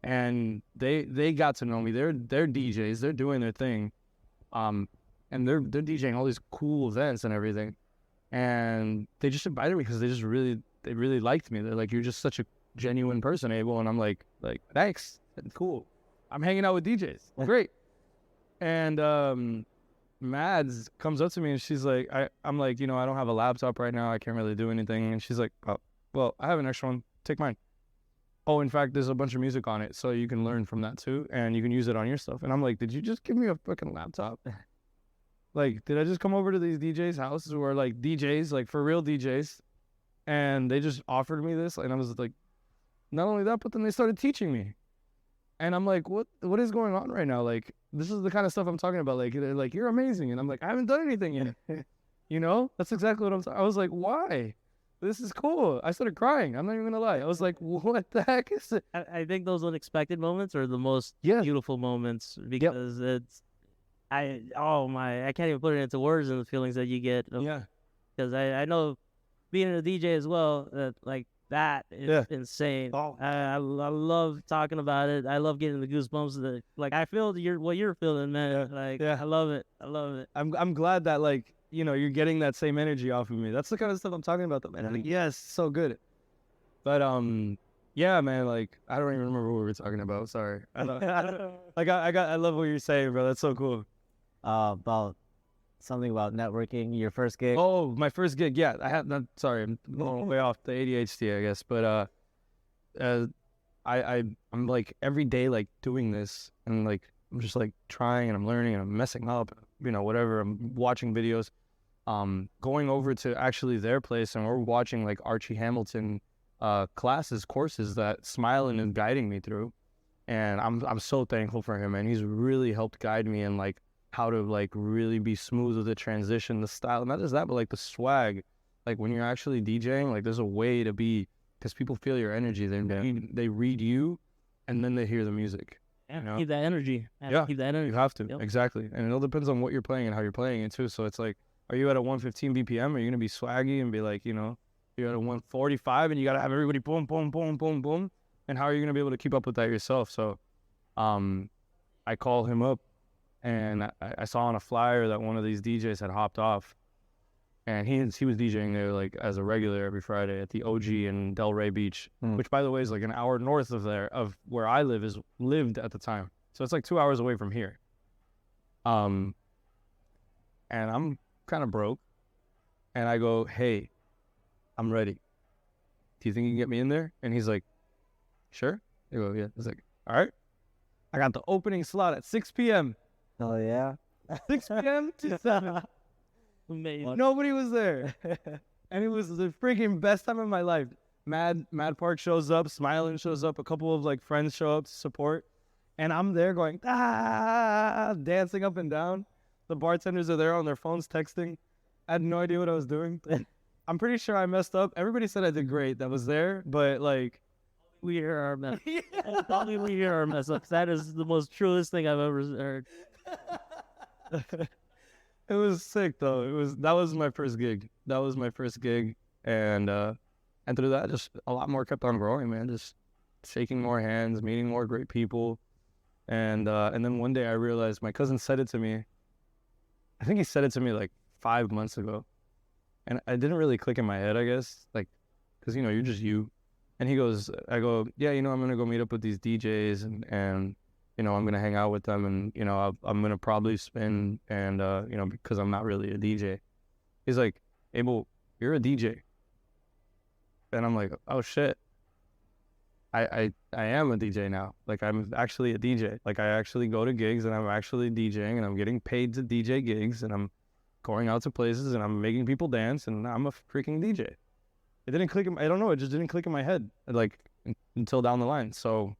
And they got to know me. They're DJs. They're doing their thing, and they're DJing all these cool events and everything. And they just invited me because they really liked me. They're like, you're just such a genuine person, Abel. And I'm like thanks, cool. I'm hanging out with DJs. Great. And Mads comes up to me and she's like, I'm like, I don't have a laptop right now. I can't really do anything. And she's like, oh, well, I have an extra one. Take mine. Oh, in fact, there's a bunch of music on it, so you can learn from that too, and you can use it on your stuff. And I'm like, did you just give me a fucking laptop? Like, did I just come over to these DJs' houses who are like DJs, like for real DJs, and they just offered me this? And I was like, not only that, but then they started teaching me. And I'm like, what is going on right now? Like, this is the kind of stuff I'm talking about. Like, they're like, you're amazing. And I'm like, I haven't done anything yet. That's exactly what I was like, why? This is cool. I started crying. I'm not even going to lie. I was like, what the heck is it? I think those unexpected moments are the most beautiful moments because I can't even put it into words and the feelings that you get. Because I know being a DJ as well, that is insane. Oh. I love talking about it. I love getting the goosebumps. I feel what you're feeling, man. I love it. I love it. I'm glad that you're getting that same energy off of me. That's the kind of stuff I'm talking about, though, man. I'm like, yes, so good. But yeah, man. I don't even remember what we were talking about. Sorry. I love what you're saying, bro. That's so cool. About something about networking. Your first gig. Oh, my first gig. Yeah, I have. Not, sorry, I'm going way off the ADHD, I guess. But I'm every day doing this, and I'm just trying and I'm learning and I'm messing up, whatever. I'm watching videos. Going over to actually their place, and we're watching Archie Hamilton courses that Smiling is guiding me through, and I'm so thankful for him, and he's really helped guide me in how to really be smooth with the transition, the style, not just that, but the swag. When you're actually DJing, there's a way to be, because people feel your energy. They read you, and then they hear the music. Yeah, keep that energy. Keep that energy. You have to. Yep. Exactly. And it all depends on what you're playing and how you're playing it too. So it's are you at a 115 BPM? Are you gonna be swaggy and be you're at a 145 and you gotta have everybody boom, boom, boom, boom, boom? And how are you gonna be able to keep up with that yourself? So, I call him up, and I saw on a flyer that one of these DJs had hopped off, and he was DJing there as a regular every Friday at the OG in Delray Beach, which by the way is an hour north of where I lived at the time. So it's 2 hours away from here. And I'm kind of broke, and I go, hey, I'm ready. Do you think you can get me in there? And he's like, sure. I go, yeah. I was like, all right. I got the opening slot at 6 p.m. Oh yeah. 6 p.m. to 7. Amazing. Nobody was there. And it was the freaking best time of my life. Mad Park shows up, Smiling shows up, a couple of friends show up to support, and I'm there going, dancing up and down. The bartenders are there on their phones texting. I had no idea what I was doing. I'm pretty sure I messed up. Everybody said I did great that was there, but we hear our mess. Only we hear our mess ups. That is the most truest thing I've ever heard. It was sick though. That was my first gig. And through that, just a lot more kept on growing, man. Just shaking more hands, meeting more great people, and then one day I realized my cousin said it to me. I think he said it to me 5 months ago, and I didn't really click in my head, I guess, because you're just you. And I go, yeah, I'm gonna go meet up with these DJs, and I'm gonna hang out with them, and I'm gonna probably spin, and because I'm not really a DJ. He's like, Abel, you're a DJ. And I'm like, oh shit, I am a DJ now. I'm actually a DJ. I actually go to gigs, and I'm actually DJing, and I'm getting paid to DJ gigs, and I'm going out to places, and I'm making people dance, and I'm a freaking DJ. It didn't click. I don't know. It just didn't click in my head. until down the line. So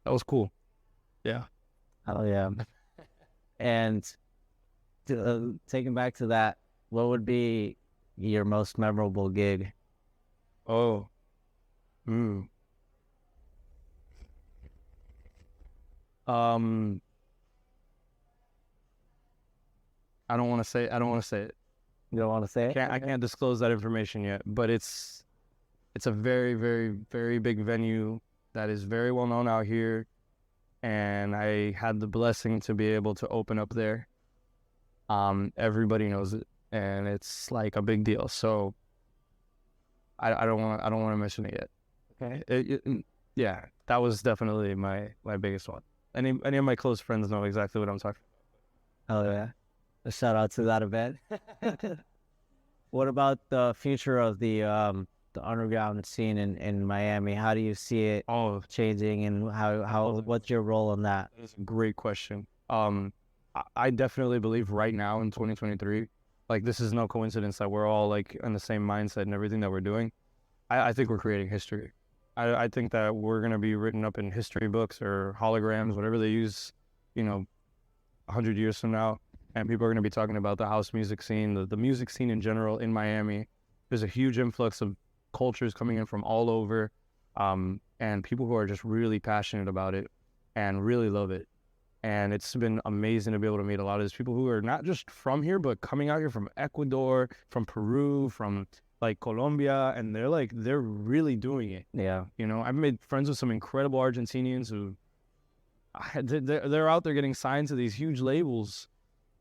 that was cool. Yeah. Oh yeah. And taking back to that, what would be your most memorable gig? Oh. Mm. I don't want to say. I don't want to say it. You don't want to say it? I can't disclose that information yet. But it's a very, very, very big venue that is very well known out here, and I had the blessing to be able to open up there. Everybody knows it, and it's like a big deal. So I don't want to mention it yet. Okay. Yeah, that was definitely my biggest one. Any of my close friends know exactly what I'm talking Oh yeah. A shout out to that event. What about the future of the underground scene in Miami? How do you see it changing, and how what's your role in that? That's a great question. I definitely believe right now in 2023, like this is no coincidence that we're all like in the same mindset and everything that we're doing. I think we're creating history. I think that we're gonna be written up in history books or holograms, whatever they use, 100 years from now. And people are going to be talking about the house music scene, the music scene in general in Miami. There's a huge influx of cultures coming in from all over, and people who are just really passionate about it and really love it. And it's been amazing to be able to meet a lot of these people who are not just from here, but coming out here from Ecuador, from Peru, from like Colombia, and they're really doing it. Yeah. I've made friends with some incredible Argentinians who they're out there getting signed to these huge labels.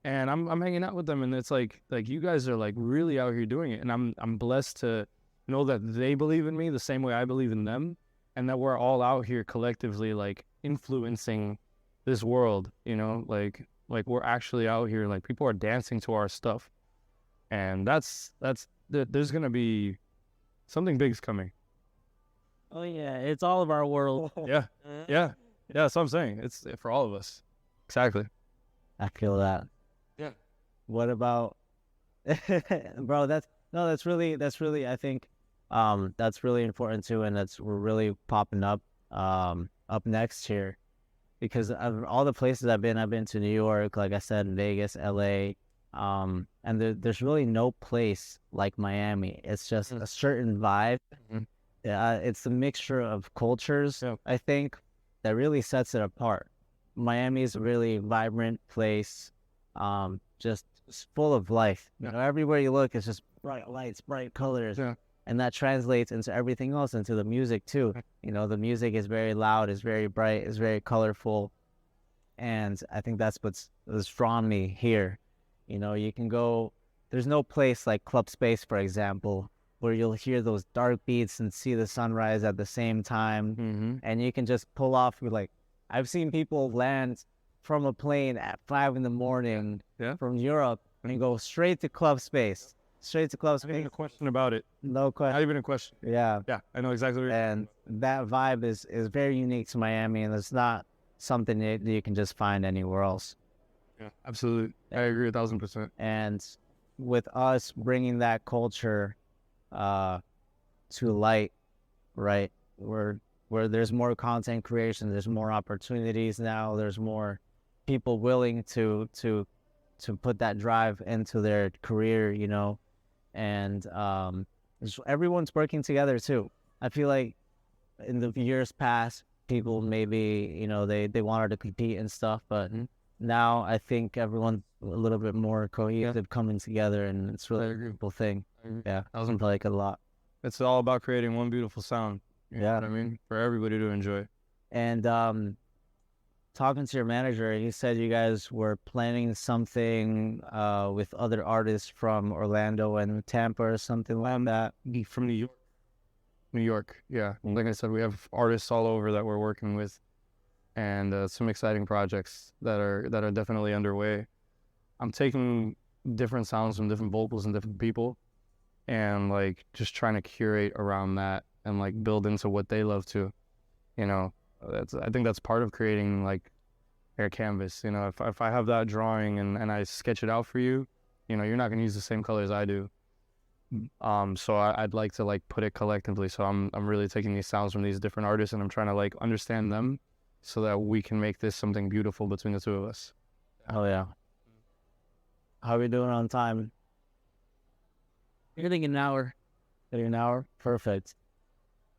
And I'm hanging out with them, and it's like you guys are like really out here doing it, and I'm blessed to know that they believe in me the same way I believe in them, and that we're all out here collectively like influencing this world, like we're actually out here, like people are dancing to our stuff, and there's gonna be something big's coming. Oh yeah, it's all of our world. Yeah, that's what I'm saying. It's for all of us. Exactly. I feel that. Yeah. What about, bro? That's really. I think, that's really important too, and we're really popping up next here, because of all the places I've been to New York, like I said, Vegas, LA, and there's really no place like Miami. It's just a certain vibe. Mm-hmm. It's a mixture of cultures. Yeah. I think that really sets it apart. Miami is a really vibrant place. Just full of life. Everywhere you look, it's just bright lights, bright colors, and that translates into everything else, into the music too. The music is very loud, it's very bright, it's very colorful, and I think that's what's drawn me here. You can go. There's no place like Club Space, for example, where you'll hear those dark beats and see the sunrise at the same time, and you can just pull off with like. I've seen people land from a plane at 5 a.m. from Europe and go straight to Club Space. Not even a question about it. No question. Not even a question. Yeah. Yeah, I know exactly what you're And that vibe is very unique to Miami, and it's not something that you can just find anywhere else. Yeah, absolutely. I agree 1,000%. And with us bringing that culture to light, right, where there's more content creation, there's more opportunities now, there's more people willing to put that drive into their career, and everyone's working together too. I feel like in the years past, people maybe, they wanted to compete and stuff, but now I think everyone's a little bit more cohesive, coming together, and it's really a beautiful thing. Yeah, I like it a lot. It's all about creating one beautiful sound. You know Yeah. what I mean? For everybody to enjoy. And talking to your manager, he said you guys were planning something with other artists from Orlando and Tampa or something like that. From New York. New York, yeah. Like I said, we have artists all over that we're working with, and some exciting projects that are definitely underway. I'm taking different sounds from different vocals and different people, and like just trying to curate around that and like build into what they love to. I think that's part of creating like air canvas. If I have that drawing and I sketch it out for you, you're not gonna use the same colors I do. So I'd like to like put it collectively. So I'm really taking these sounds from these different artists, and I'm trying to like understand them so that we can make this something beautiful between the two of us. Oh yeah. How are we doing on time? You're thinking an hour. An hour? Perfect.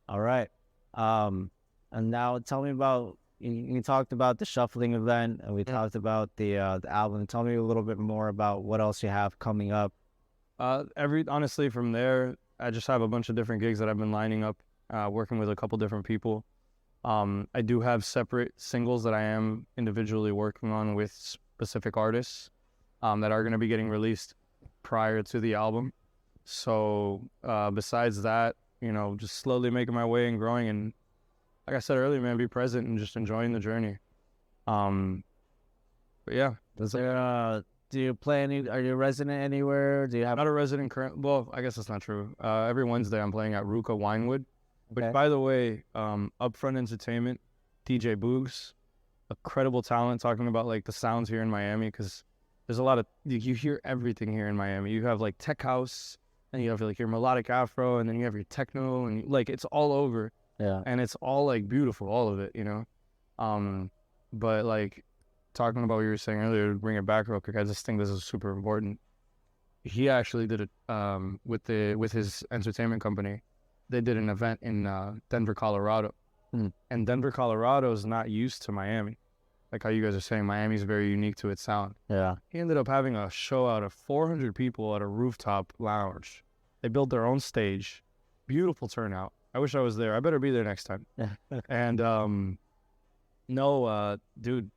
All right. And now tell me about, you talked about the shuffling event, and we talked about the album. Tell me a little bit more about what else you have coming up. Honestly, from there, I just have a bunch of different gigs that I've been lining up, working with a couple different people. I do have separate singles that I am individually working on with specific artists, that are going to be getting released prior to the album. So, besides that, you know, just slowly making my way and growing, and like I said earlier, man, be present and just enjoying the journey. But yeah. Is there, do you play any, are you a resident anywhere? Do you have? Not a resident current. Well, I guess that's not true. Every Wednesday I'm playing at Ruka Winewood. Okay. Which, by the way, Upfront Entertainment, DJ Boogs, a credible talent, talking about like the sounds here in Miami, because there's a lot of, you hear everything here in Miami. You have like tech house, and you have like your melodic afro, and then you have your techno, and like it's all over. Yeah. And it's all like beautiful, all of it, you know. But like talking about what you were saying earlier, to bring it back real quick, I just think this is super important. He actually did it with his entertainment company. They did an event in Denver, Colorado. And Denver, Colorado is not used to Miami. Like how you guys are saying, Miami's very unique to its sound. Yeah. He ended up having a show out of 400 people at a rooftop lounge. They built their own stage. Beautiful turnout. I wish I was there. I better be there next time. And dude,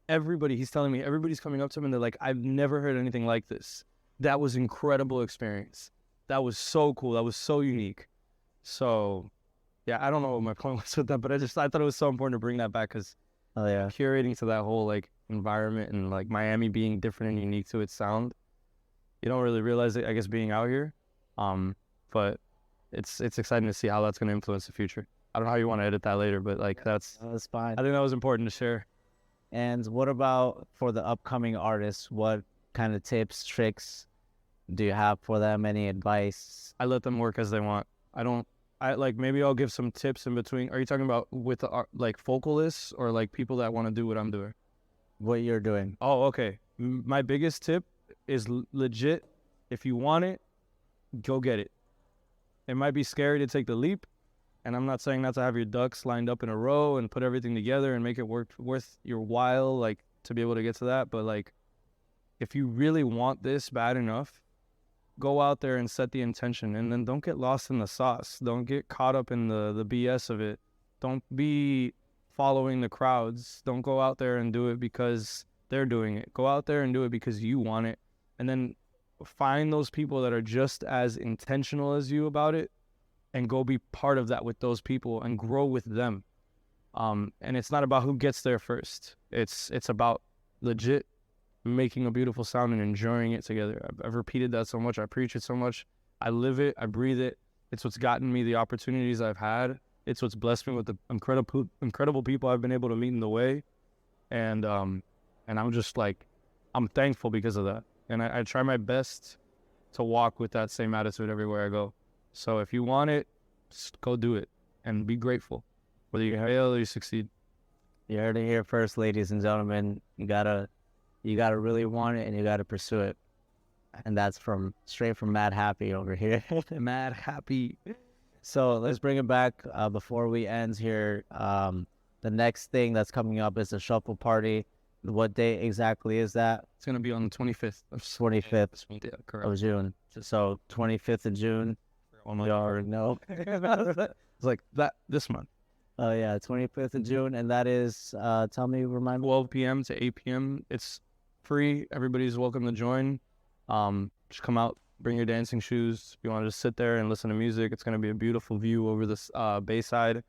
everybody, he's telling me, everybody's coming up to him and they're like, I've never heard anything like this. That was incredible experience. That was so cool. That was so unique. So, yeah, I don't know what my point was with that, but I thought it was so important to bring that back, because curating to that whole like environment and like Miami being different and unique to its sound, you don't really realize it, I guess, being out here. But it's exciting to see how that's going to influence the future. I don't know how you want to edit that later, but like that's fine. I think that was important to share. And what about for the upcoming artists? What kind of tips, tricks do you have for them? Any advice? I let them work as they want. I like, maybe I'll give some tips in between. Are you talking about with the like vocalists or like people that want to do what I'm doing? What you're doing. Oh, okay. My biggest tip is legit. If you want it, go get it. It might be scary to take the leap, and I'm not saying not to have your ducks lined up in a row and put everything together and make it worth your while, like to be able to get to that. But like, if you really want this bad enough, go out there and set the intention, and then don't get lost in the sauce. Don't get caught up in the BS of it. Don't be following the crowds. Don't go out there and do it because they're doing it. Go out there and do it because you want it. And then find those people that are just as intentional as you about it, and go be part of that with those people and grow with them. And it's not about who gets there first. It's about legit making a beautiful sound and enjoying it together. I've repeated that so much. I preach it so much. I live it. I breathe it. It's what's gotten me the opportunities I've had. It's what's blessed me with the incredible people I've been able to meet in the way. And I'm just like, I'm thankful because of that. And I try my best to walk with that same attitude everywhere I go. So if you want it, just go do it and be grateful, whether you fail or you succeed. You heard it here first, ladies and gentlemen. You gotta really want it, and you gotta pursue it. And that's straight from MadHappy over here. MadHappy. So let's bring it back before we end here. The next thing that's coming up is the shuffle party. What date exactly is that? It's gonna be on the 25th. 25th Yeah, correct. of June. So 25th of June. You already know. It's like that this month. Oh yeah, 25th of June, and that is remind me. 12 p.m. to 8 p.m. It's free. Everybody's welcome to join. Just come out, bring your dancing shoes. If you want to just sit there and listen to music, it's gonna be a beautiful view over this Bayside.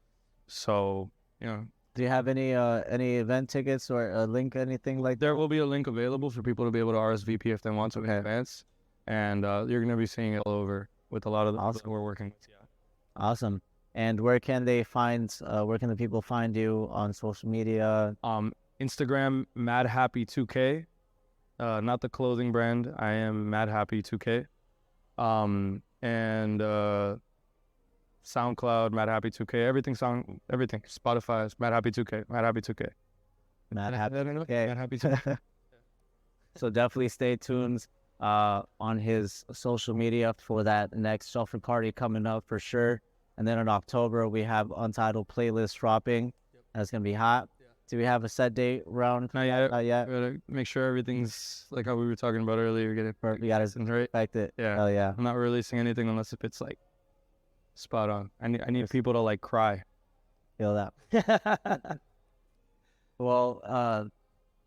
So, you know. Do you have any event tickets or a link, anything like that? There will be a link available for people to be able to RSVP if they want to in advance. And you're gonna be seeing it all over with a lot of the people that we're working with. Yeah. Awesome. And where can the people find you on social media? Instagram, MadHappy2K. Not the clothing brand. I am MadHappy2K. and SoundCloud, MadHappy2K, everything. Spotify, MadHappy2K, MadHappy2K. MadHappy. MadHappy2K. So definitely stay tuned on his social media for that next shuffle party coming up for sure. And then in October, we have Untitled playlist dropping. That's going to be hot. Do we have a set date round? Not yet. Not yet. We gotta make sure everything's like how we were talking about earlier. Get it We got to right. respect it. Yeah. Hell yeah. I'm not releasing anything unless if it's like spot on. I need people to like cry. Feel that. Well,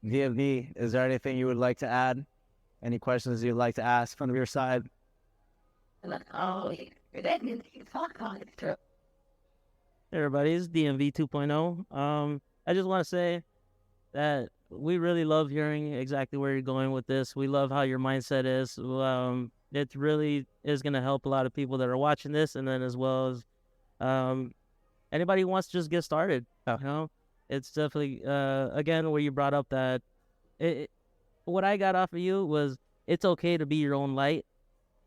DMV, is there anything you would like to add? Any questions you'd like to ask from your side? Hey everybody, it's DMV 2.0. I just want to say that we really love hearing exactly where you're going with this. We love how your mindset is. It really is going to help a lot of people that are watching this, and then as well as anybody who wants to just get started. You know, it's definitely again where you brought up that what I got off of you was it's okay to be your own light,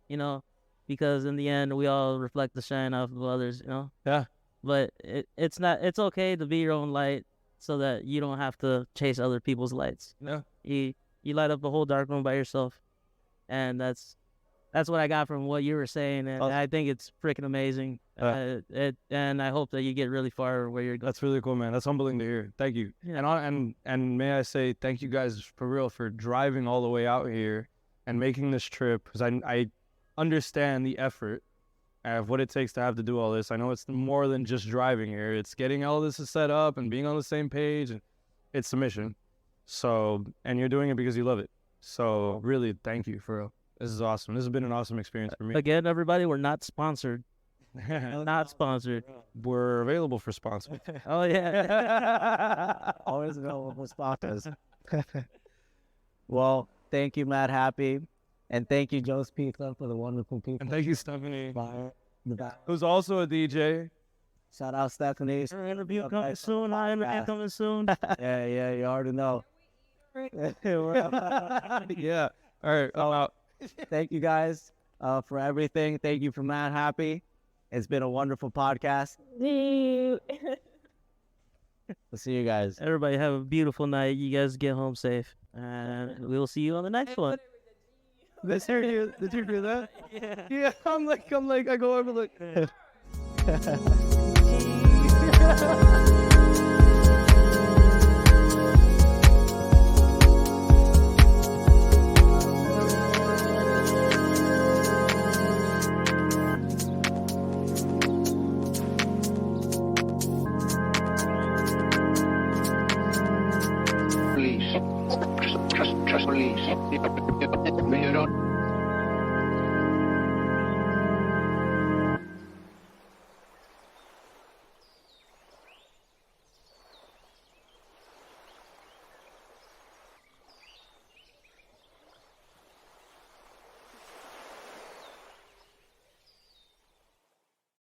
you know, because in the end we all reflect the shine off of others, you know. Yeah. But it's okay to be your own light so that you don't have to chase other people's lights. Yeah. You light up the whole dark room by yourself, and that's what I got from what you were saying, and I think it's freaking amazing. And I hope that you get really far where you're going. That's really cool, man. That's humbling to hear. Thank you. Yeah. And may I say thank you guys for real for driving all the way out here and making this trip, because I understand the effort of what it takes to have to do all this. I know it's more than just driving here. It's getting all this set up and being on the same page, and it's a mission. So, and you're doing it because you love it. So really, thank you for real. This is awesome. This has been an awesome experience for me. Again, everybody, we're not sponsored. Not sponsored. We're available for sponsors. Oh, yeah. Always available for sponsors. Well, thank you, MadHappy. And thank you, Joe Speaker, for the wonderful people. And thank you, Stephanie, Bye. who's also a DJ. Shout out, Stephanie. Our interview coming soon. Our interview coming soon. Yeah, you already know. Yeah. All right, I'm out. Thank you guys for everything. Thank you for MadHappy. It's been a wonderful podcast. We'll see you guys. Everybody have a beautiful night. You guys get home safe. And we'll see you on the next one. Did you hear that? Yeah. I'm like, I go over like.